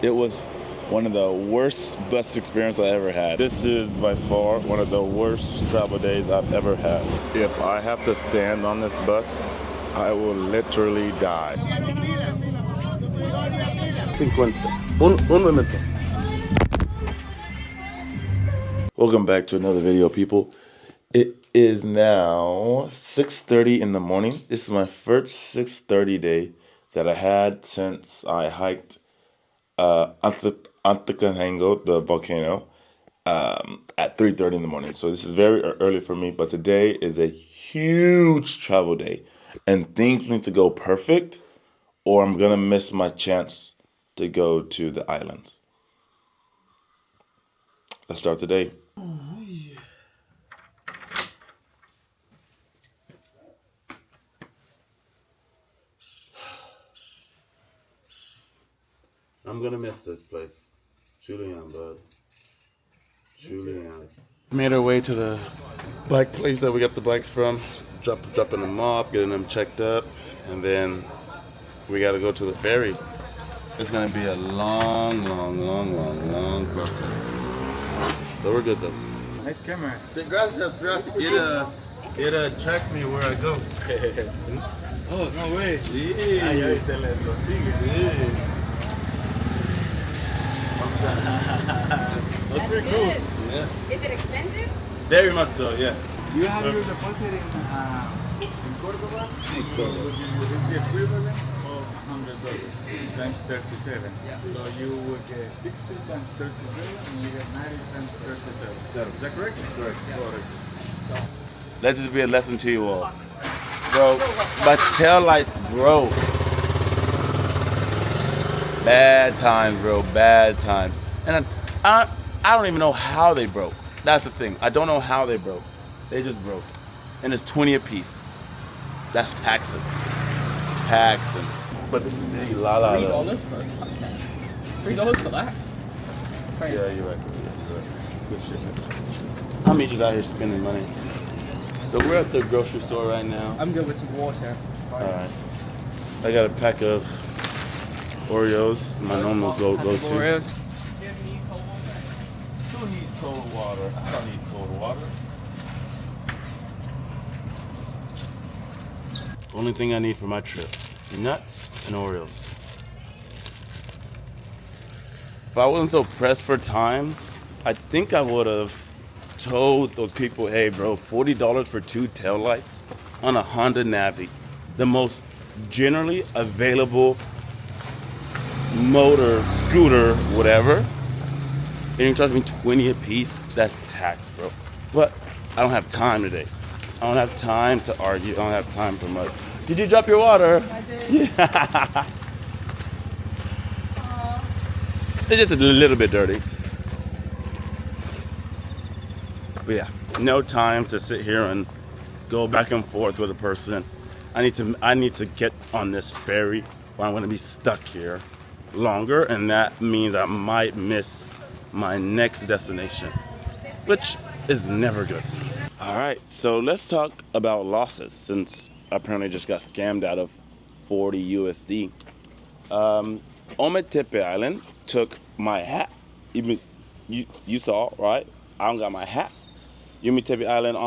It was one of the worst bus experience I ever had. This is by far one of the worst travel days I've ever had. If I have to stand on this bus, I will literally die. 50. Un momento. Welcome back to another video, people. It is now 6:30 in the morning. This is my first 6:30 day that I had since I hiked Anticahango, the volcano, at 3:30 in the morning. So this is very early for me, but today is a huge travel day, and things need to go perfect, or I'm gonna miss my chance to go to the islands. Let's start the day. I'm gonna miss this place. Julian, bud. Julian. Made our way to the bike place that we got the bikes from. Dropping them off, getting them checked up, and then we gotta go to the ferry. It's gonna be a long process. But we're good though. Nice camera. Gracias. It tracks me where I go. Oh, no way. Sí. Ay, ahorita lo sigue. Sí. That's pretty cool. Yeah. Is it expensive? Very much so, yeah. You have your deposit in Córdoba? It's the equivalent of $100 times 37. Yeah. So you would get 60 times 37 and you get 90 times 37. Is that correct? Correct. Correct. Let this be a lesson to you all. Bro, my tail lights broke. Bad times, bro. Bad times. And I don't even know how they broke. That's the thing. I don't know how they broke. They just broke. And it's 20 a piece. That's taxing. Taxing. But this is big la la la. $3 for $3 for that? Yeah, you're right. Good shit, man. I'm just out here spending money. So we're at the grocery store right now. I'm good with some water. Alright. I got a pack of Oreos. My normal go-to. Oreos. Who needs cold water? I don't need cold water. Only thing I need for my trip. Nuts and Oreos. If I wasn't so pressed for time, I think I would have told those people, hey bro, $40 for 2 taillights on a Honda Navi. The most generally available motor, scooter, whatever. And you charge me 20 a piece? That's tax, bro. But I don't have time today. I don't have time to argue. I don't have time for much. Did you drop your water? I did. Yeah. It's just a little bit dirty. But yeah, no time to sit here and go back and forth with a person. I need to get on this ferry, or I'm going to be stuck here longer, and that means I might miss my next destination, which is never good. All right, so let's talk about losses, since I apparently just got scammed out of 40 USD. Ometepe Island took my hat. Even you saw, right? I don't got my hat. Ometepe Island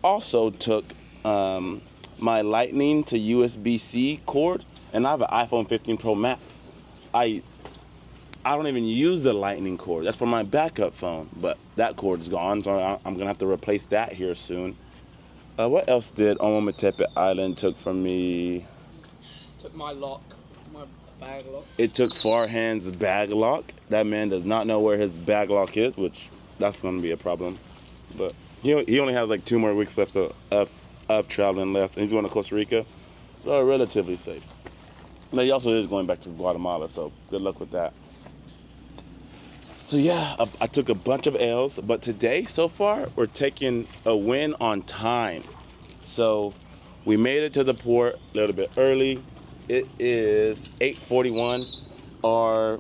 also took my lightning to USB-C cord, and I have an iPhone 15 Pro Max. I don't even use the lightning cord. That's for my backup phone, but that cord is gone, so I'm gonna have to replace that here soon. What else did Ometepe Island took from me? Took my lock, my bag lock. It took Farhan's bag lock. That man does not know where his bag lock is, which that's gonna be a problem. But he only has like 2 more weeks left of traveling left, and he's going to Costa Rica, so relatively safe. But he also is going back to Guatemala, so good luck with that. So yeah, I took a bunch of L's, but today so far we're taking a win on time. So we made it to the port a little bit early. It is 8:41. Our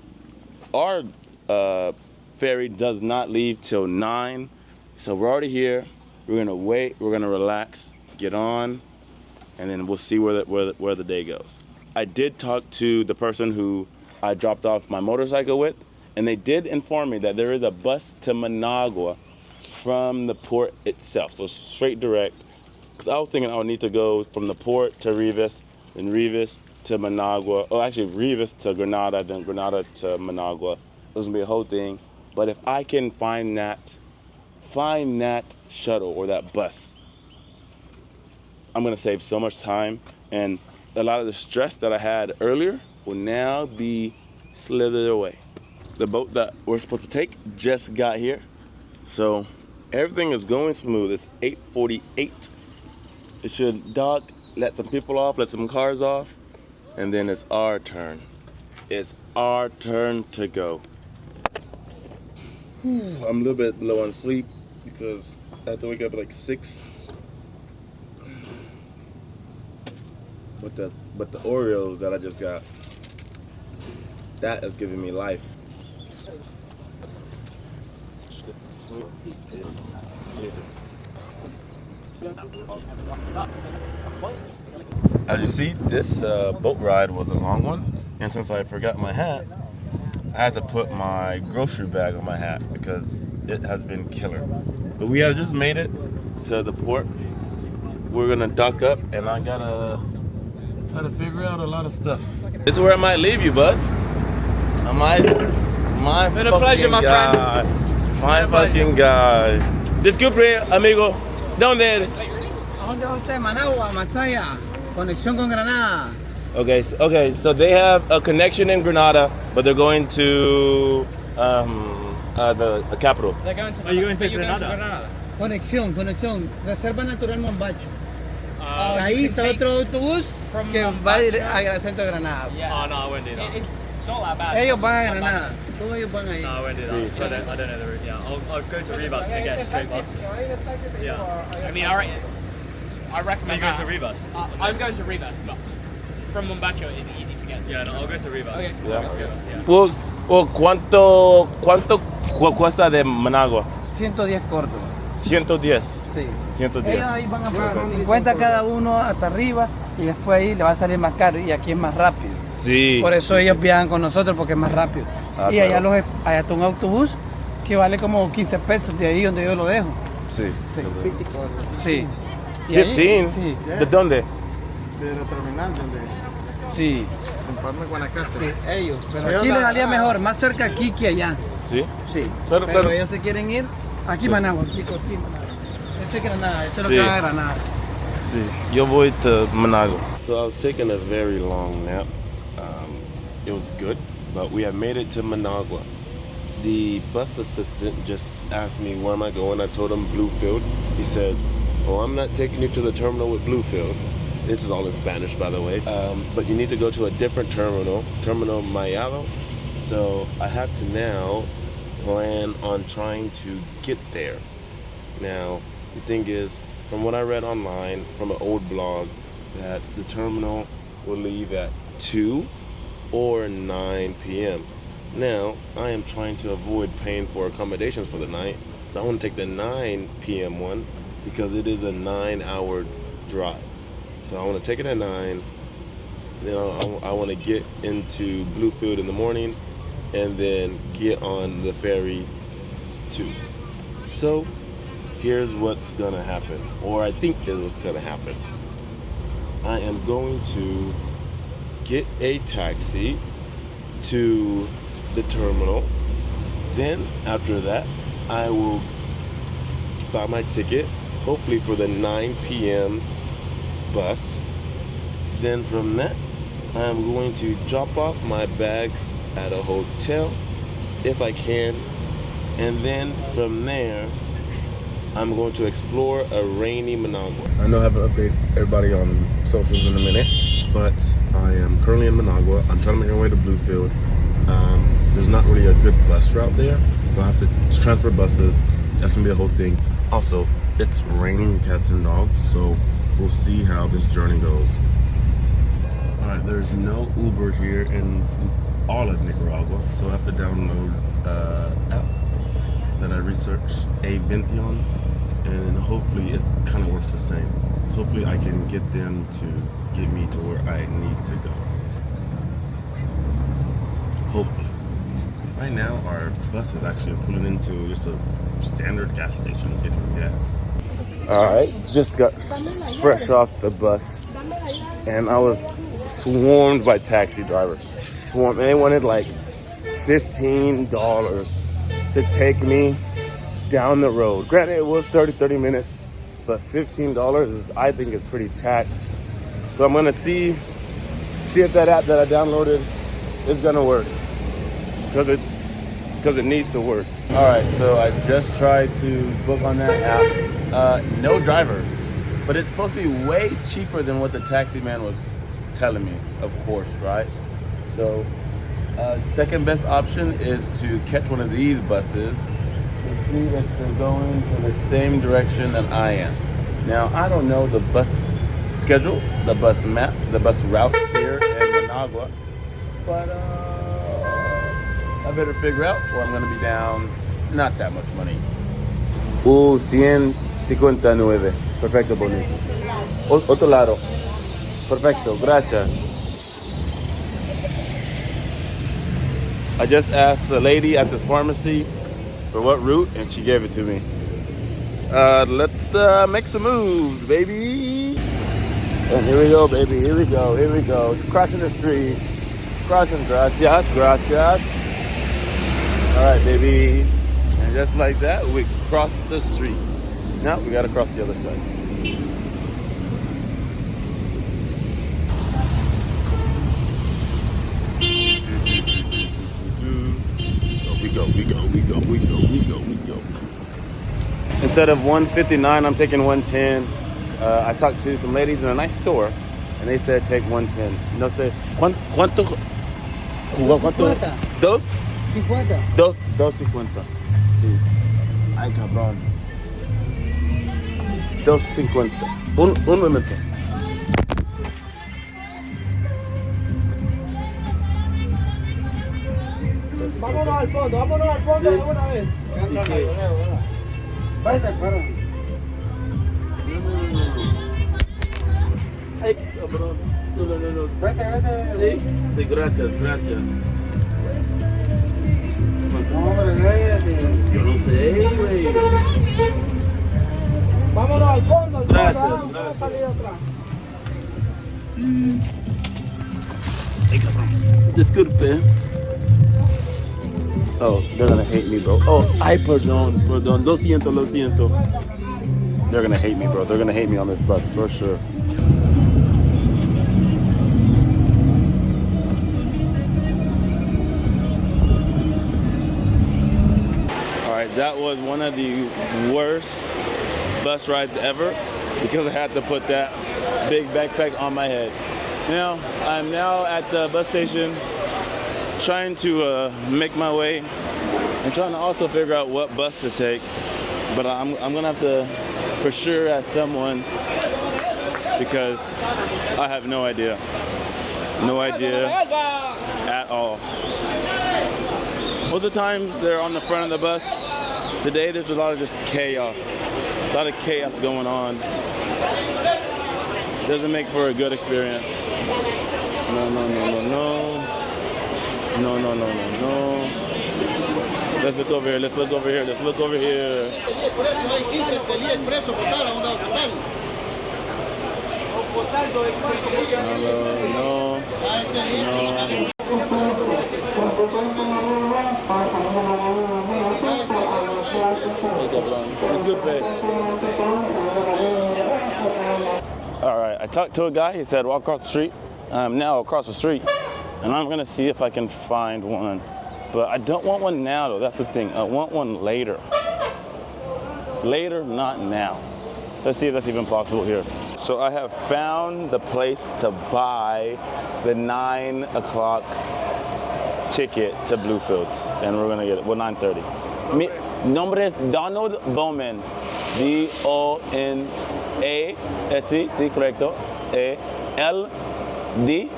ferry does not leave till 9, so we're already here. We're gonna wait. We're gonna relax, get on, and then we'll see where the day goes. I did talk to the person who I dropped off my motorcycle with, and they did inform me that there is a bus to Managua from the port itself, so straight direct. Because I was thinking I would need to go from the port to Rivas, then Rivas to Managua, or actually Rivas to Granada, then Granada to Managua. It was gonna be a whole thing. But if I can find that shuttle or that bus, I'm gonna save so much time, and a lot of the stress that I had earlier will now be slithered away. The boat that we're supposed to take just got here, so everything is going smooth. It's 8:48. It should dock, let some people off, let some cars off, and then it's our turn. It's our turn to go. I'm a little bit low on sleep because I have to wake up at like 6. But the Oreos that I just got, that is giving me life. As you see, this boat ride was a long one, and since I forgot my hat, I had to put my grocery bag on my hat because it has been killer. But we have just made it to the port. We're gonna dock up, and I gotta figure out a lot of stuff. This is where I might leave you, bud. I might. My Been a pleasure, my guy. friend. My fucking guy. Disculpe, amigo. ¿Dónde eres? ¿A dónde va usted? Managua, Masaya. Conexión con Granada. Okay, so they have a connection in Granada, but they're going to the capital. They're going to. Are you going to Granada? Conexión. Reserva Natural Mombacho. Uh, Ahí está otro autobús from que va al centro de Granada. Yeah. Oh no, I won't do that. It's not that bad. Ellos van a Granada. Todos ellos van ahí. No, I won't do that. Sí. I don't know the route. Yeah, I'll go to Rivas and get a straight bus. Yeah. I mean, I recommend Are you going that. to Rivas? I'm going to Rivas, but from Mombacho it's easy to get to. Yeah, no, I'll go to Rivas. Okay. Yeah. Let's go. Yeah. Well, ¿cuánto cuesta de Managua? 110 cortos. 110. Sí. 110. Ellos ahí van a pagar 50 cada uno hasta arriba y después ahí le va a salir más caro y aquí es más rápido. Sí. Por eso ellos viajan con nosotros porque es más rápido. Ah, y allá, claro. allá está un autobús que vale como 15 pesos de ahí donde yo lo dejo. Sí. Sí. Y ahí- 15. Sí. ¿De dónde? De la terminal donde Sí. comparme Guanacaste. Sí, ellos. Pero Ellos aquí les la- salía mejor, más cerca aquí que allá. Sí. Sí. Pero- Pero ellos se quieren ir aquí Managua, aquí Managua. Ese es Granada, ese es lo Sí. que va a Granada. Sí. Yo voy to Managua. So I was taking a very long nap. It was good, but we have made it to Managua. The bus assistant just asked me where am I going. I told him Bluefield. He said, "Oh, I'm not taking you to the terminal with Bluefield." This is all in Spanish, by the way. But you need to go to a different terminal, Terminal Mayalo. So I have to now plan on trying to get there. Now, the thing is, from what I read online, from an old blog, that the terminal will leave at 2 or 9 p.m. Now, I am trying to avoid paying for accommodations for the night, so I want to take the 9 p.m. one because it is a 9-hour drive. So I want to take it at 9. Then I want to get into Bluefield in the morning and then get on the ferry too. So here's what's gonna happen, or I think is what's gonna happen. I am going to get a taxi to the terminal. Then after that, I will buy my ticket, hopefully for the 9 p.m. bus. Then from that, I'm going to drop off my bags at a hotel if I can. And then from there, I'm going to explore a rainy Managua. I know I have to update everybody on socials in a minute, but I am currently in Managua. I'm trying to make my way to Bluefield. There's not really a good bus route there, so I have to transfer buses. That's gonna be a whole thing. Also, it's raining cats and dogs, so we'll see how this journey goes. All right, there's no Uber here in all of Nicaragua, so I have to download app that I researched, Avention, and hopefully it kind of works the same. So hopefully I can get them to get me to where I need to go. Hopefully. Right now, our bus is actually pulling into just a standard gas station getting gas. All right, just got fresh off the bus, and I was swarmed by taxi drivers. Swarmed, and they wanted like $15 to take me down the road. Granted, it was 30 minutes, but $15 is, I think, is pretty taxed. So I'm gonna see if that app that I downloaded is gonna work, because it needs to work. All right, so I just tried to book on that app. No drivers, but it's supposed to be way cheaper than what the taxi man was telling me, of course, right? So second best option is to catch one of these buses and see if they're going in the same direction that I am. Now, I don't know the bus schedule, the bus map, the bus routes here in Managua, but I better figure out where I'm going to be down. Not that much money. 159. Perfecto, bonito. Otro lado. Perfecto, gracias. I just asked the lady at the pharmacy for what route, and she gave it to me. Let's make some moves, baby. And here we go, baby. Here we go. Crossing the street. Crossing, gracias. All right, baby. And just like that, we crossed the street. Now we gotta cross the other side. We go. Instead of 159, I'm taking 110. I talked to some ladies in a nice store, and they said take 110. No sé, ¿cuánto? Dos? 50. 2.50. Sí. Ay, cabrón. 2.50. Un momento. Vámonos al fondo de una vez. Vete, para. Ay, cabrón. No. Vete. Sí, gracias. No, hombre, vete. Yo no sé, güey. Vámonos al fondo. Gracias. Vamos a salir atrás. Ay, cabrón. Disculpe. Oh, they're gonna hate me, bro. Oh, ay, perdón. Lo siento. They're gonna hate me, bro. They're gonna hate me on this bus, for sure. That was one of the worst bus rides ever because I had to put that big backpack on my head. Now, I'm now at the bus station trying to make my way and trying to also figure out what bus to take. But I'm gonna have to for sure ask someone because I have no idea. No idea at all. Most of the time they're on the front of the bus. Today there's a lot of just chaos. A lot of chaos going on. Doesn't make for a good experience. No. Let's look over here. No. It's good pay. All right, I talked to a guy. He said walk across the street. I'm now across the street, and I'm gonna see if I can find one. But I don't want one now, though. That's the thing. I want one later. Later, not now. Let's see if that's even possible here. So I have found the place to buy the 9 o'clock ticket to Bluefields, and we're gonna get it. Well, 9:30. Mi nombre es Donald Bowman. D-O-N-A. Sí, correcto. L-D.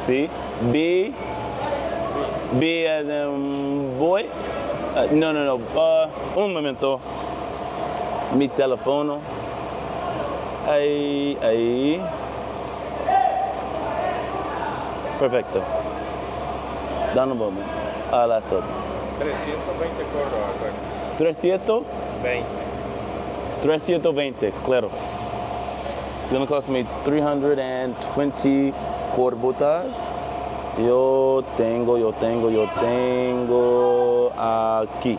Sí. B. B as in boy. No. Un momento. Mi teléfono. Ahí. Perfecto. Dame un momento. A la sopa. 320 Córdoba, bueno. 320. 320, claro. It's gonna cost me 320 corbotas. Yo tengo aquí.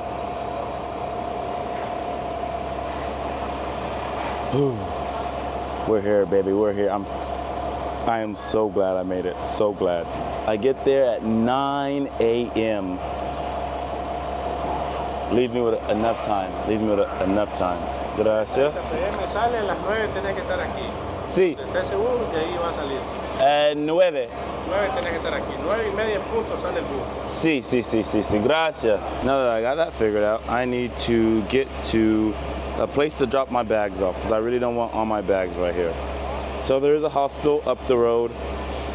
We're here, baby. We're here. I am so glad I made it. So glad. I get there at 9 a.m. Leave me with enough time. Leave me with enough time. Gracias. Me sale a las 9, tenés que estar aquí. Sí, ¿Estás seguro que ahí va a salir? 9. 9 tenés que estar aquí. 9:30 en punto sale el bus. Sí. Gracias. Now that I got that figured out, I need to get to a place to drop my bags off because I really don't want all my bags right here. So there is a hostel up the road.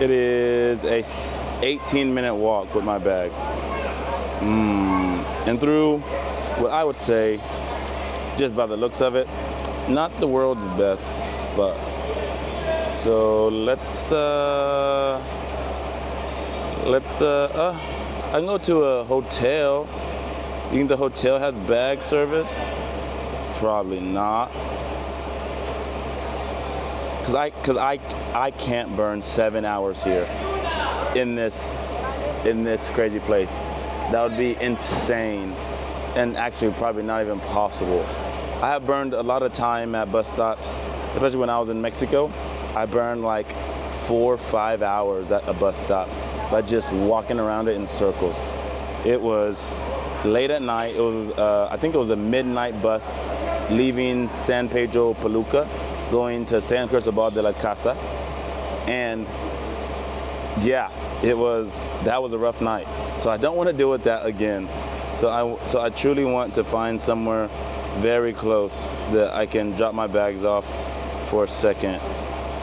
It is a 18-minute walk with my bags. And through what I would say, just by the looks of it, not the world's best spot. So I can go to a hotel. You think the hotel has bag service? Probably not. Cause I can't burn 7 hours here in this crazy place. That would be insane, and actually probably not even possible. I have burned a lot of time at bus stops, especially when I was in Mexico. I burned like 4 or 5 hours at a bus stop by just walking around it in circles. It was late at night. It was I think it was a midnight bus leaving San Pedro Paluca, going to San Cristobal de las Casas, and yeah, that was a rough night. So I don't want to deal with that again. So I truly want to find somewhere very close that I can drop my bags off for a second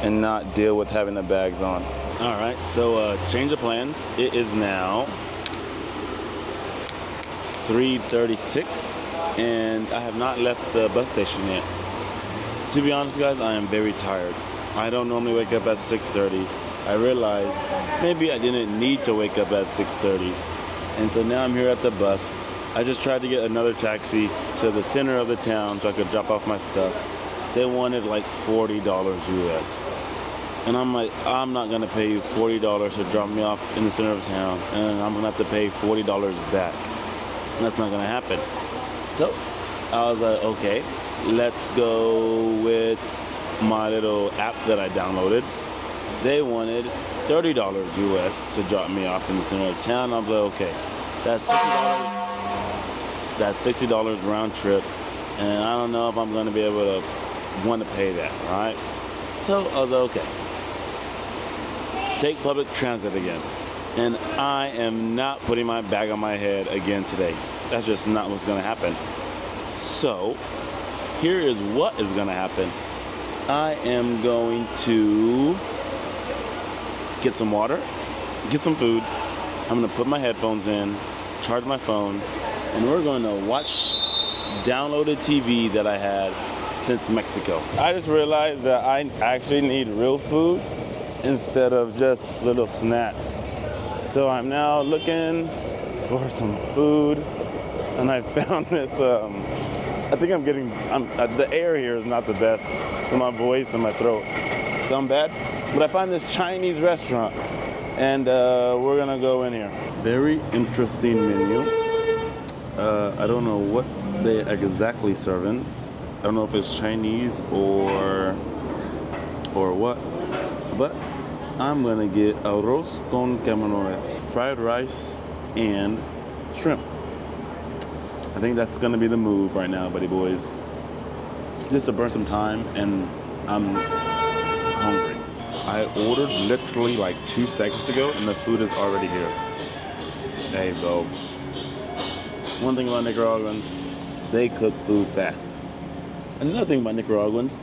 and not deal with having the bags on. All right, so change of plans. It is now 3:36 and I have not left the bus station yet. To be honest, guys, I am very tired. I don't normally wake up at 6:30. I realized maybe I didn't need to wake up at 6:30. And so now I'm here at the bus. I just tried to get another taxi to the center of the town so I could drop off my stuff. They wanted like $40 US. And I'm like, I'm not gonna pay you $40 to drop me off in the center of town, and I'm gonna have to pay $40 back. That's not gonna happen. So I was like, okay, let's go with my little app that I downloaded. They wanted $30 US to drop me off in the center of town. I was like, okay, that's $60. That's $60 round trip, and I don't know if I'm gonna be able to want to pay that, right? So I was like, okay, take public transit again. And I am not putting my bag on my head again today. That's just not what's gonna happen. So here is what is gonna happen. I am going to get some water, get some food. I'm gonna put my headphones in, charge my phone, and we're gonna watch downloaded TV that I had since Mexico. I just realized that I actually need real food instead of just little snacks. So I'm now looking for some food, and I found this, I think the air here is not the best for my voice and my throat. So I'm bad, but I find this Chinese restaurant, and we're gonna go in here. Very interesting menu. I don't know what they exactly serving. I don't know if it's Chinese or what, but I'm gonna get arroz con camarones, fried rice and shrimp. I think that's gonna be the move right now, buddy boys. Just to burn some time, and I'm hungry. I ordered literally like 2 seconds ago, and the food is already here. Hey, bro. One thing about Nicaraguans, they cook food fast. Another thing about Nicaraguans,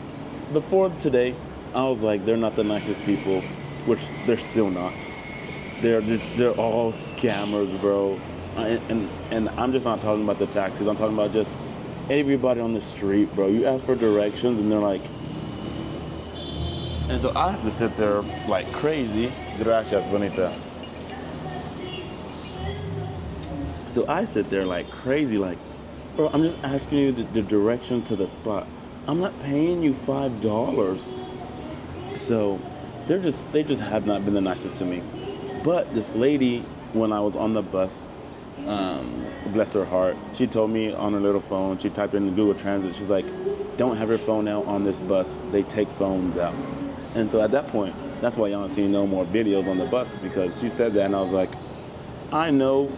before today, I was like, they're not the nicest people, which they're still not. They're all scammers, bro. And I'm just not talking about the taxis. I'm talking about just everybody on the street, bro. You ask for directions, and they're like, and so I have to sit there like crazy. Gracias, bonita. So I sit there like crazy, like, bro, I'm just asking you the direction to the spot. I'm not paying you $5. So they just have not been the nicest to me. But this lady, when I was on the bus, bless her heart, she told me on her little phone, she typed in Google Translate, she's like, don't have your phone out on this bus. They take phones out. And so at that point, that's why y'all don't see no more videos on the bus, because she said that and I was like, I know,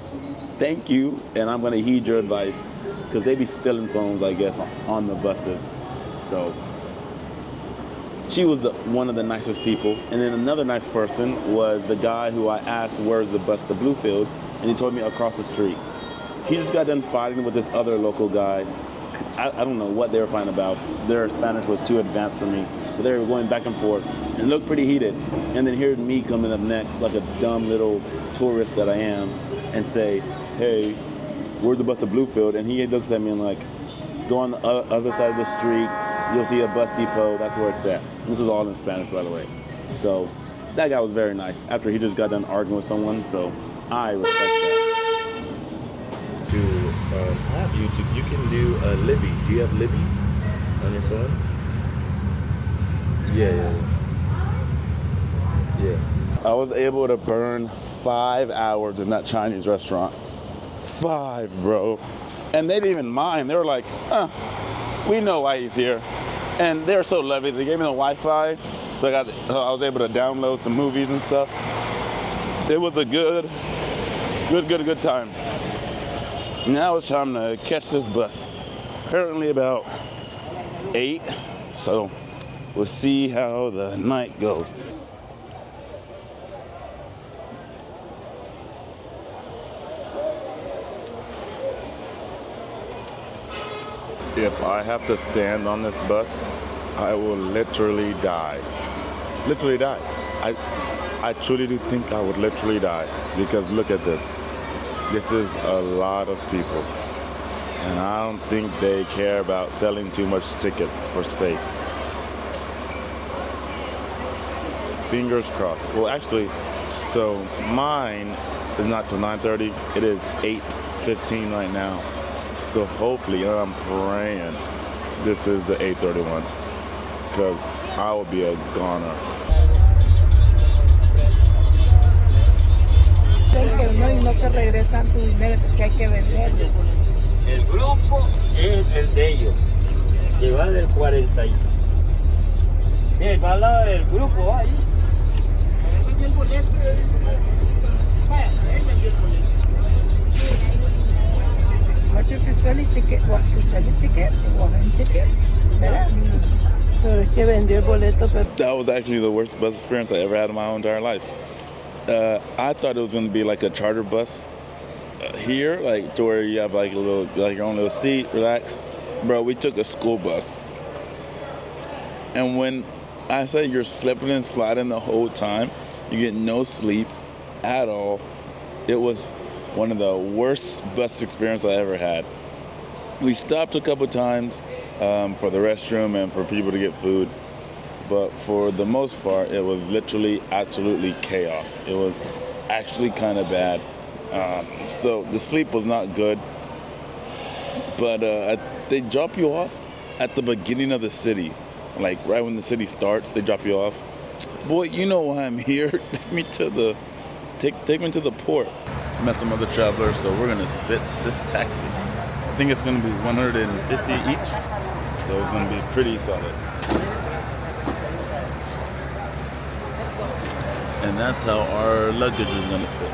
thank you, and I'm gonna heed your advice, because they be stealing phones, I guess, on the buses. So she was one of the nicest people. And then another nice person was the guy who I asked where's the bus to Bluefields, and he told me across the street. He just got done fighting with this other local guy. I don't know what they were fighting about. Their Spanish was too advanced for me, but they were going back and forth and looked pretty heated. And then here's me coming up next like a dumb little tourist that I am and say, hey, where's the bus to Bluefield? And he looks at me and like, go on the other side of the street, you'll see a bus depot, that's where it's at. And this was all in Spanish, by the way. So that guy was very nice after he just got done arguing with someone, so I respect that. To have YouTube, you can do Libby. Do you have Libby on your phone? Yeah. I was able to burn 5 hours in that Chinese restaurant. 5, bro. And they didn't even mind. They were like, we know why he's here. And they're so lovely. They gave me the Wi-Fi, so I was able to download some movies and stuff. It was a good time. Now it's time to catch this bus. Apparently about 8, so we'll see how the night goes. If I have to stand on this bus, I will literally die. Literally die. I truly do think I would literally die, because look at this. This is a lot of people. And I don't think they care about selling too much tickets for space. Fingers crossed. Well, actually, so mine is not till 9:30. It is 8:15 right now. So hopefully, I'm praying this is the 8:31, because I will be a goner. No te regresan tu dinero, que hay que venderlo. El grupo es el de ellos, que va del 40. Sí, va al lado del grupo, ahí. El boleto. Vaya, él vendió el boleto. What if you sell a ticket? What you sell a ticket? One ticket. ¿Verdad? Pero es que vendió el boleto. That was actually the worst bus experience I ever had in my whole entire life. I thought it was going to be like a charter bus here, like to where you have like your own little seat, relax. Bro, we took a school bus. And when I say you're slipping and sliding the whole time, you get no sleep at all. It was one of the worst bus experiences I ever had. We stopped a couple times for the restroom and for people to get food. But for the most part, it was literally absolutely chaos. It was actually kind of bad. So the sleep was not good. But they drop you off at the beginning of the city. Like right when the city starts, they drop you off. Boy, you know why I'm here. Take me to the port. I met some other travelers, so we're gonna split this taxi. I think it's gonna be $150 each. So it's gonna be pretty solid. And that's how our luggage is gonna fit.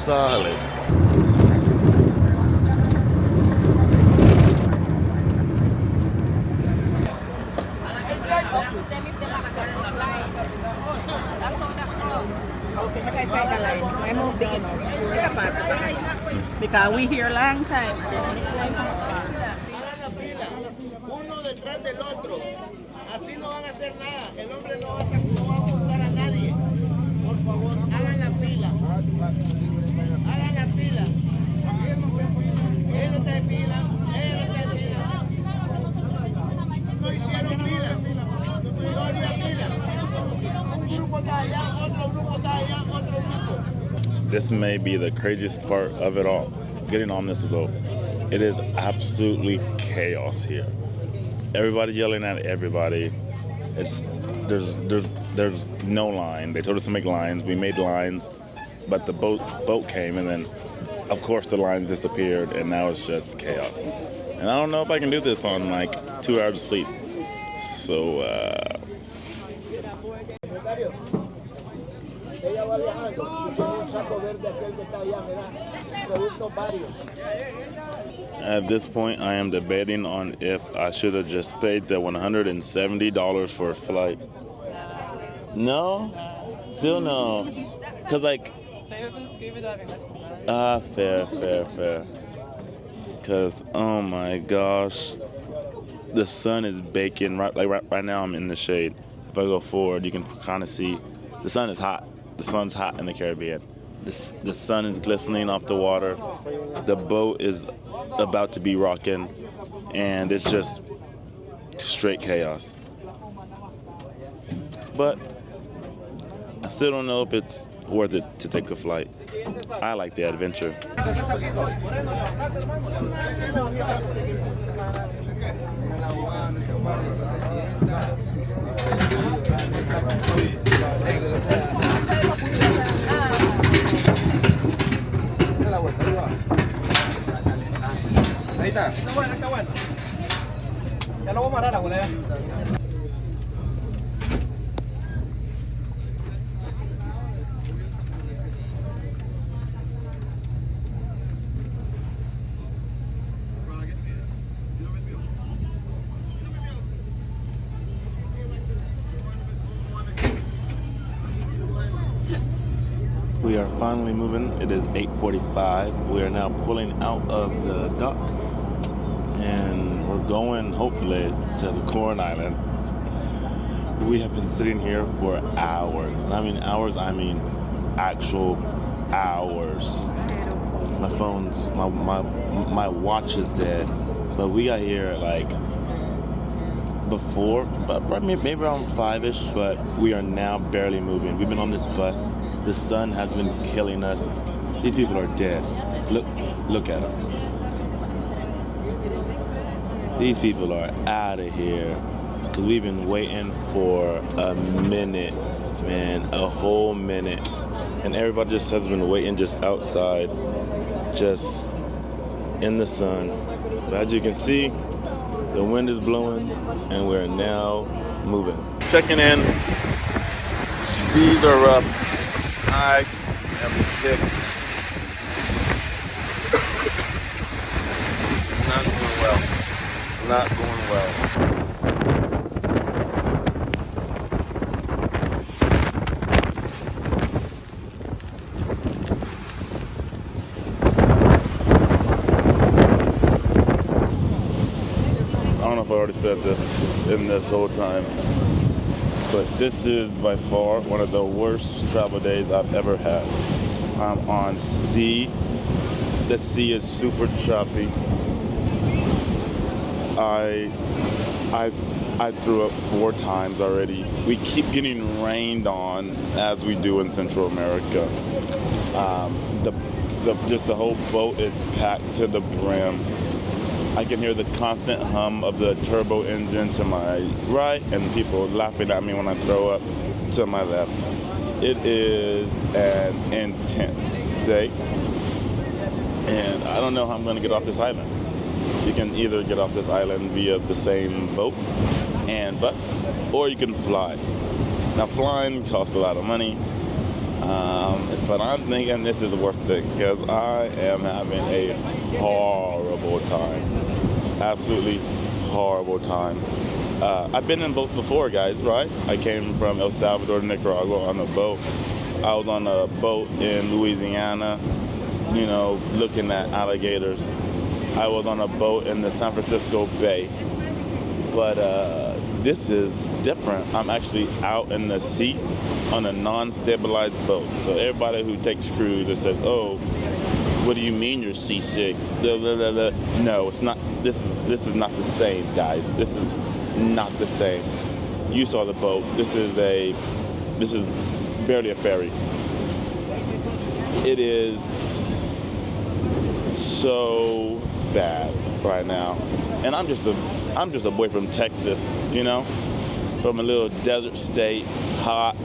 Solid. Because we here a long time. Hagan la fila, uno detrás del otro. Así no van a hacer nada. El hombre no va a apuntar a nadie. Por favor, hagan la fila. Hagan la fila. Él no está en fila. Él no está en fila. No hicieron fila. No había fila. Un grupo está allá, otro grupo está allá, otro grupo. This may be the craziest part of it all. getting on this boat. It is absolutely chaos here. Everybody's yelling at everybody. There's no line. They told us to make lines. We made lines, but the boat came, and then of course the lines disappeared, and now it's just chaos. And I don't know if I can do this on like 2 hours of sleep. So at this point, I am debating on if I should have just paid the $170 for a flight. No? Still no. Because, like, fair. Because, oh my gosh, the sun is baking. Right now, I'm in the shade. If I go forward, you can kind of see the sun is hot. The sun's hot in the Caribbean. The sun is glistening off the water. The boat is about to be rocking, and it's just straight chaos. But I still don't know if it's worth it to take the flight. I like the adventure. Ahí está. Está bueno. Ya lo vamos a amarrar, abuela. We are finally moving. It is 8:45. We are now pulling out of the dock, and we're going, hopefully, to the Corn Islands. We have been sitting here for hours. And I mean hours, I mean actual hours. My phone's, my watch is dead. But we got here like before, but maybe around 5-ish, but we are now barely moving. We've been on this bus. The sun has been killing us. These people are dead. Look at them. These people are out of here. Because we've been waiting for a minute, man, a whole minute. And everybody just has been waiting just outside, just in the sun. But as you can see, the wind is blowing, and we're now moving. Checking in. Seas are up. I am sick. Not going well. Not going well. I don't know if I already said this in this whole time, but this is by far one of the worst travel days I've ever had. I'm on sea. The sea is super choppy. I threw up 4 times already. We keep getting rained on, as we do in Central America. Just the whole boat is packed to the brim. I can hear the constant hum of the turbo engine to my right and people laughing at me when I throw up to my left. It is an intense day, and I don't know how I'm going to get off this island. You can either get off this island via the same boat and bus, or you can fly. Now, flying costs a lot of money, but I'm thinking this is worth it because I am having a horrible time. Absolutely horrible time. I've been in boats before, guys, right? I came from El Salvador to Nicaragua on a boat. I was on a boat in Louisiana, you know, looking at alligators. I was on a boat in the San Francisco Bay. But this is different. I'm actually out in the sea on a non-stabilized boat. So everybody who takes cruises says, oh, what do you mean you're seasick? Blah, blah, blah, blah. No, it's not. This is not the same, guys. This is not the same. You saw the boat. This is barely a ferry. It is so bad right now. And I'm just a boy from Texas, you know, from a little desert state, hot.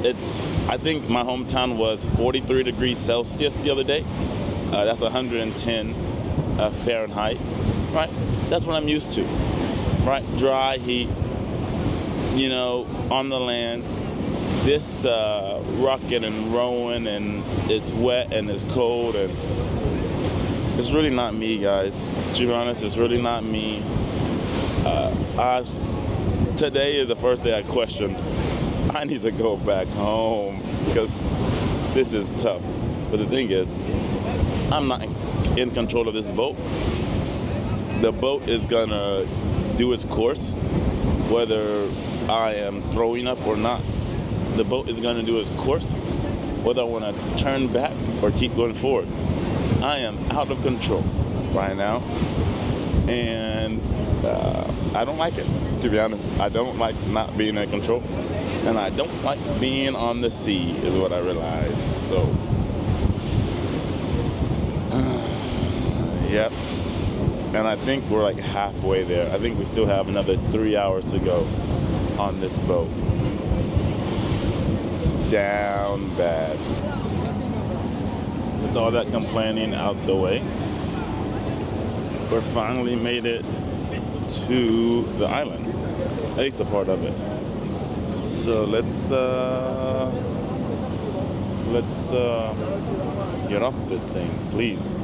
I think my hometown was 43 degrees Celsius the other day. That's 110 Fahrenheit, right? That's what I'm used to, right? Dry heat, you know, on the land. This rocking and rolling, and it's wet and it's cold, and it's really not me, guys. To be honest, it's really not me. Today is the first day I questioned, I need to go back home because this is tough. But the thing is, I'm not in control of this boat. The boat is gonna do its course, whether I am throwing up or not. The boat is gonna do its course, whether I wanna turn back or keep going forward. I am out of control right now, and I don't like it, to be honest. I don't like not being in control, and I don't like being on the sea, is what I realized. So, yep. And I think we're like halfway there. I think we still have another 3 hours to go on this boat. Down bad. With all that complaining out the way, we finally made it to the island, at least a part of it. So let's get off this thing, please.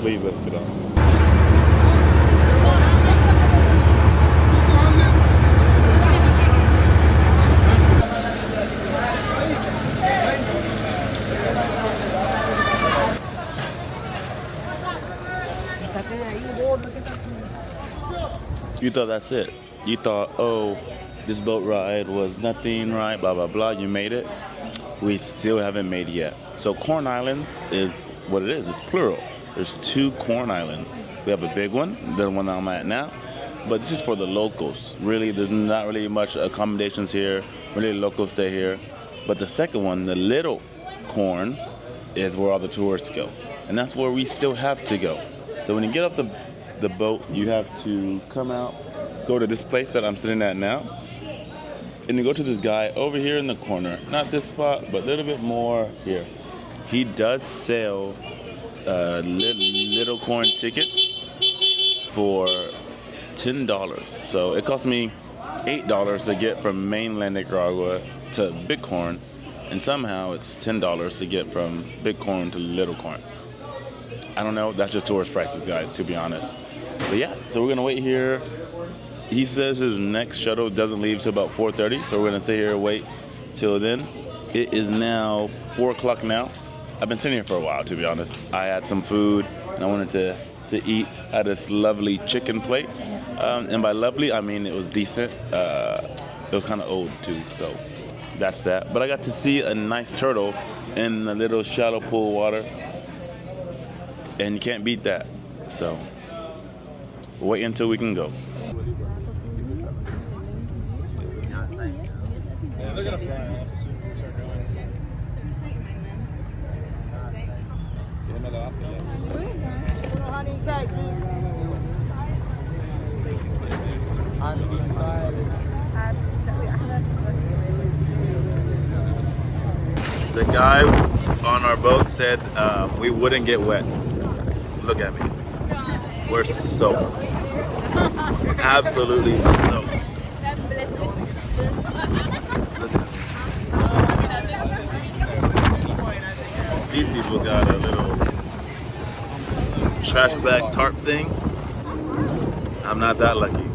Please, let's get off. You thought that's it. You thought, oh, this boat ride was nothing, right? Blah, blah, blah. You made it. We still haven't made it yet. So Corn Islands is what it is. It's plural. There's 2 Corn Islands. We have a big one, the one I'm at now. But this is for the locals. Really, there's not really much accommodations here. Really, locals stay here. But the second one, the Little Corn, is where all the tourists go. And that's where we still have to go. So when you get off the boat, you have to come out, go to this place that I'm sitting at now, and you go to this guy over here in the corner. Not this spot, but a little bit more here. He does sell little corn tickets for $10. So it cost me $8 to get from mainland Nicaragua to Big Corn, and somehow it's $10 to get from Big Corn to Little Corn. I don't know, that's just tourist prices, guys, to be honest. But yeah, so we're gonna wait here. He says his next shuttle doesn't leave till about 4:30, so we're gonna sit here and wait till then. It is now 4 o'clock now. I've been sitting here for a while, to be honest. I had some food and I wanted to eat. I had this lovely chicken plate. And by lovely, I mean it was decent. It was kind of old too, so that's that. But I got to see a nice turtle in the little shallow pool of water. And you can't beat that. So wait until we can go. Yeah, they're gonna fly off as soon as we start going. The guy on our boat said we wouldn't get wet. Look at me. We're soaked. Absolutely soaked. These people got a little trash bag tarp thing. I'm not that lucky.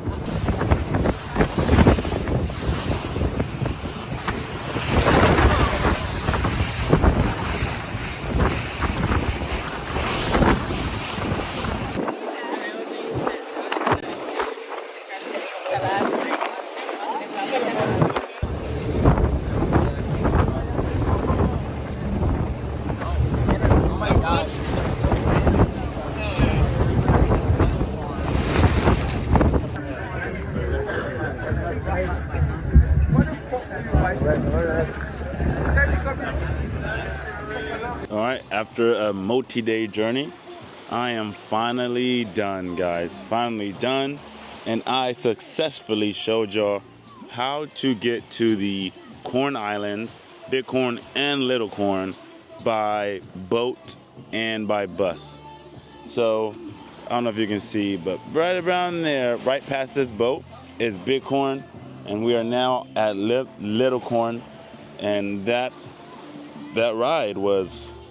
All right, after a multi-day journey, I am finally done, guys. Finally done. And I successfully showed y'all how to get to the Corn Islands, Big Corn and Little Corn, by boat and by bus. So, I don't know if you can see, but right around there, right past this boat, is Big Corn. And we are now at Little Corn. And that ride was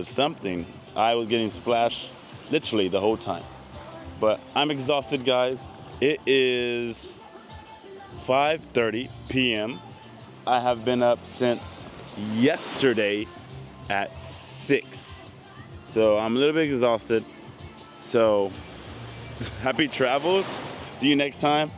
something. I was getting splashed literally the whole time. But I'm exhausted, guys. It is 5:30 p.m. I have been up since yesterday at 6. So I'm a little bit exhausted. So happy travels. See you next time.